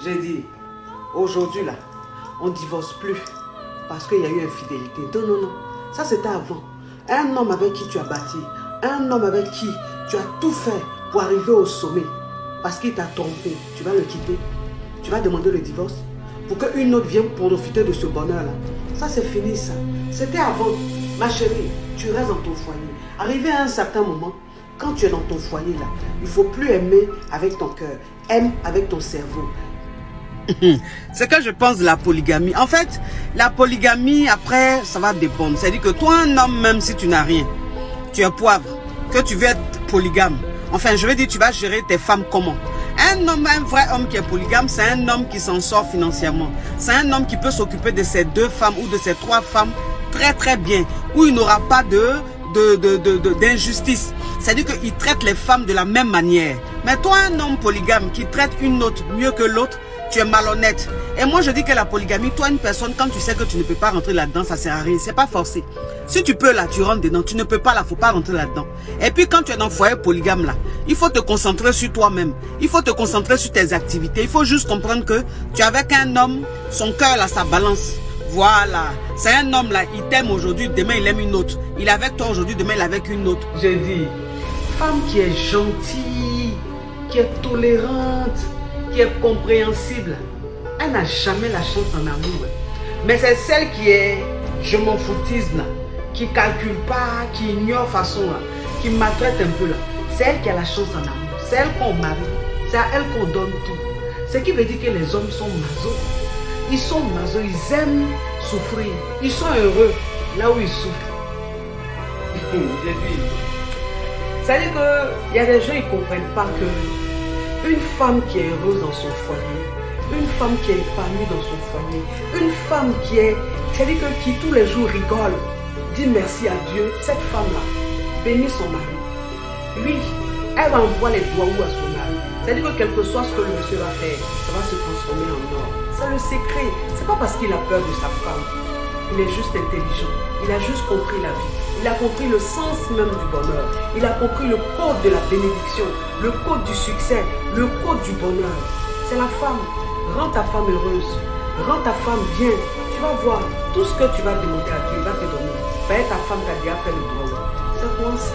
J'ai dit, aujourd'hui là, on ne divorce plus parce qu'il y a eu infidélité. Non, non, non. Ça c'était avant. Un homme avec qui tu as bâti, un homme avec qui tu as tout fait pour arriver au sommet, parce qu'il t'a trompé, tu vas le quitter. Tu vas demander le divorce pour qu'une autre vienne profiter de ce bonheur-là. Ça c'est fini ça. C'était avant. Ma chérie, tu restes dans ton foyer. Arrivé à un certain moment, quand tu es dans ton foyer là, il ne faut plus aimer avec ton cœur. Aime avec ton cerveau. C'est que je pense de la polygamie. En fait, la polygamie, après, ça va dépendre. C'est-à-dire que toi, un homme, même si tu n'as rien, tu es poivre, que tu veux être polygame. Enfin, je veux dire, tu vas gérer tes femmes comment? Un homme, un vrai homme qui est polygame, c'est un homme qui s'en sort financièrement. C'est un homme qui peut s'occuper de ses 2 femmes ou de ses 3 femmes très très bien. Où il n'aura pas d'injustice. C'est-à-dire qu'il traite les femmes de la même manière. Mais toi, un homme polygame qui traite une autre mieux que l'autre, tu es malhonnête. Et moi, je dis que la polygamie, toi, une personne, quand tu sais que tu ne peux pas rentrer là-dedans, ça ne sert à rien. C'est pas forcé. Si tu peux là, tu rentres dedans. Tu ne peux pas là, il ne faut pas rentrer là-dedans. Et puis, quand tu es dans le foyer polygame là, il faut te concentrer sur toi-même. Il faut te concentrer sur tes activités. Il faut juste comprendre que tu es avec un homme, son cœur là, ça balance. Voilà. C'est un homme là, il t'aime aujourd'hui, demain il aime une autre. Il est avec toi aujourd'hui, demain il est avec une autre. J'ai dit, femme qui est gentille, qui est tolérante, qui est compréhensible, elle n'a jamais la chance en amour. Mais c'est celle qui est, je m'en foutise là, qui calcule pas, qui ignore façon là, qui maltraite un peu là. C'est elle qui a la chance en amour. C'est elle qu'on marie. C'est à elle qu'on donne tout. Ce qui veut dire que les hommes sont masos. Ils sont masos, ils aiment souffrir. Ils sont heureux là où ils souffrent. C'est-à-dire qu'il y a des gens qui ne comprennent pas que une femme qui est heureuse dans son foyer, une femme qui est épanouie dans son foyer, une femme qui est, c'est-à-dire qui tous les jours rigole, dit merci à Dieu, cette femme-là bénit son mari. Lui, elle envoie les doigts à son mari. C'est-à-dire que quel que soit ce que le monsieur va faire, ça va se transformer en or. C'est le secret. C'est pas parce qu'il a peur de sa femme. Il est juste intelligent. Il a juste compris la vie. Il a compris le sens même du bonheur. Il a compris le code de la bénédiction, le code du succès, le code du bonheur. C'est la femme. Rends ta femme heureuse. Rends ta femme bien. Tu vas voir tout ce que tu vas demander à Dieu, il va te donner. Ben, ta femme t'a déjà fait le droit. C'est quoi ça?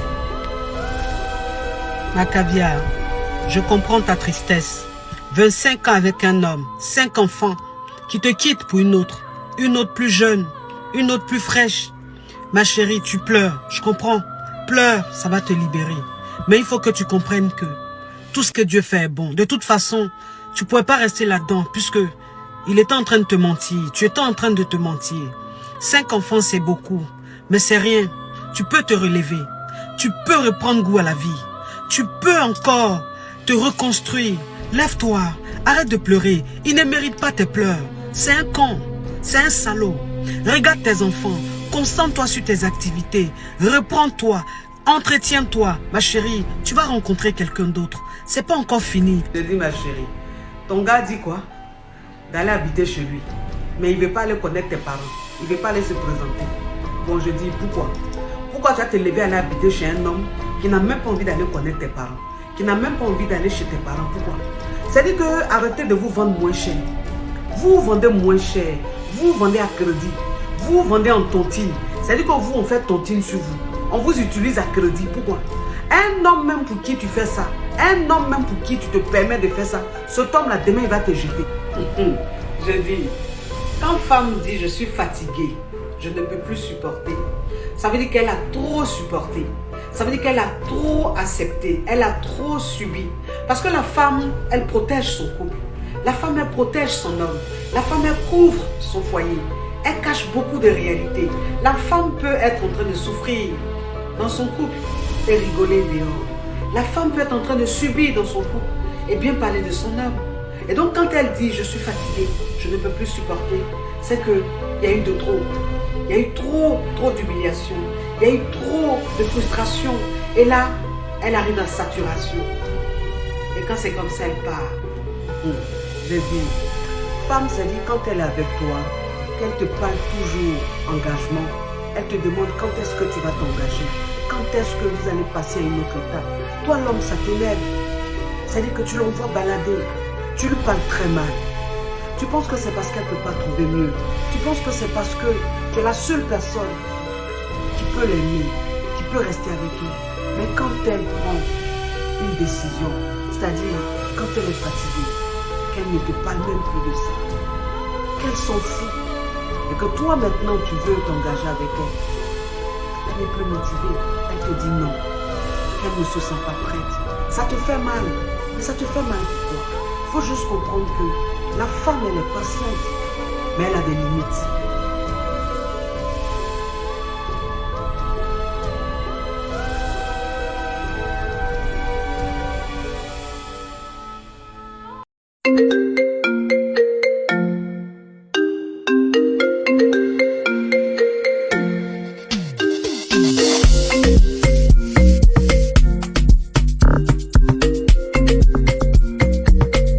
Ma caviar, je comprends ta tristesse. 25 ans avec un homme, 5 enfants, qui te quitte pour une autre plus jeune, une autre plus fraîche. Ma chérie, tu pleures, je comprends. Pleure, ça va te libérer. Mais il faut que tu comprennes que tout ce que Dieu fait est bon. De toute façon, tu ne pouvais pas rester là-dedans puisque il était en train de te mentir. Tu étais en train de te mentir. 5 enfants, c'est beaucoup, mais c'est rien. Tu peux te relever. Tu peux reprendre goût à la vie. Tu peux encore te reconstruire. Lève-toi, arrête de pleurer. Il ne mérite pas tes pleurs. C'est un con, c'est un salaud. Regarde tes enfants, concentre-toi sur tes activités. Reprends-toi, entretiens-toi. Ma chérie, tu vas rencontrer quelqu'un d'autre. C'est pas encore fini. Je dis ma chérie, ton gars dit quoi? D'aller habiter chez lui. Mais il ne veut pas aller connaître tes parents. Il ne veut pas aller se présenter. Bon, je dis pourquoi? Pourquoi tu vas te lever à aller habiter chez un homme qui n'a même pas envie d'aller connaître tes parents? Qui n'a même pas envie d'aller chez tes parents? Pourquoi? C'est-à-dire que arrêtez de vous vendre moins cher. Vous vendez moins cher. Vous vendez à crédit. Vous vendez en tontine. C'est-à-dire que vous, on fait tontine sur vous. On vous utilise à crédit. Pourquoi? Un homme même pour qui tu fais ça, un homme même pour qui tu te permets de faire ça, cet homme-là, demain, il va te jeter. Je dis, quand femme dit je suis fatiguée, je ne peux plus supporter, ça veut dire qu'elle a trop supporté. Ça veut dire qu'elle a trop accepté, elle a trop subi. Parce que la femme, elle protège son couple. La femme, elle protège son homme. La femme, elle couvre son foyer. Elle cache beaucoup de réalités. La femme peut être en train de souffrir dans son couple et rigoler dehors. La femme peut être en train de subir dans son couple et bien parler de son homme. Et donc quand elle dit je suis fatiguée, je ne peux plus supporter, c'est qu'il y a eu de trop. Il y a eu trop d'humiliation. Il y a eu trop de frustration. Et là, elle arrive en saturation. Et quand c'est comme ça, elle part. Je dis, femme, ça dit quand elle est avec toi, qu'elle te parle toujours engagement, elle te demande quand est-ce que tu vas t'engager, quand est-ce que vous allez passer à une autre étape. Toi, l'homme, ça t'énerve. C'est-à-dire que tu l'envoies balader. Tu lui parles très mal. Tu penses que c'est parce qu'elle ne peut pas trouver mieux. Tu penses que c'est parce que tu es la seule personne qui peut l'aimer, qui peut rester avec elle. Mais quand elle prend une décision, c'est-à-dire quand elle est fatiguée, qu'elle ne te parle même plus de ça, qu'elle s'en fout, et que toi maintenant tu veux t'engager avec elle, elle n'est plus motivée, elle te dit non, qu'elle ne se sent pas prête. Ça te fait mal, mais ça te fait mal pourquoi? Il faut juste comprendre que la femme elle est patiente, mais elle a des limites.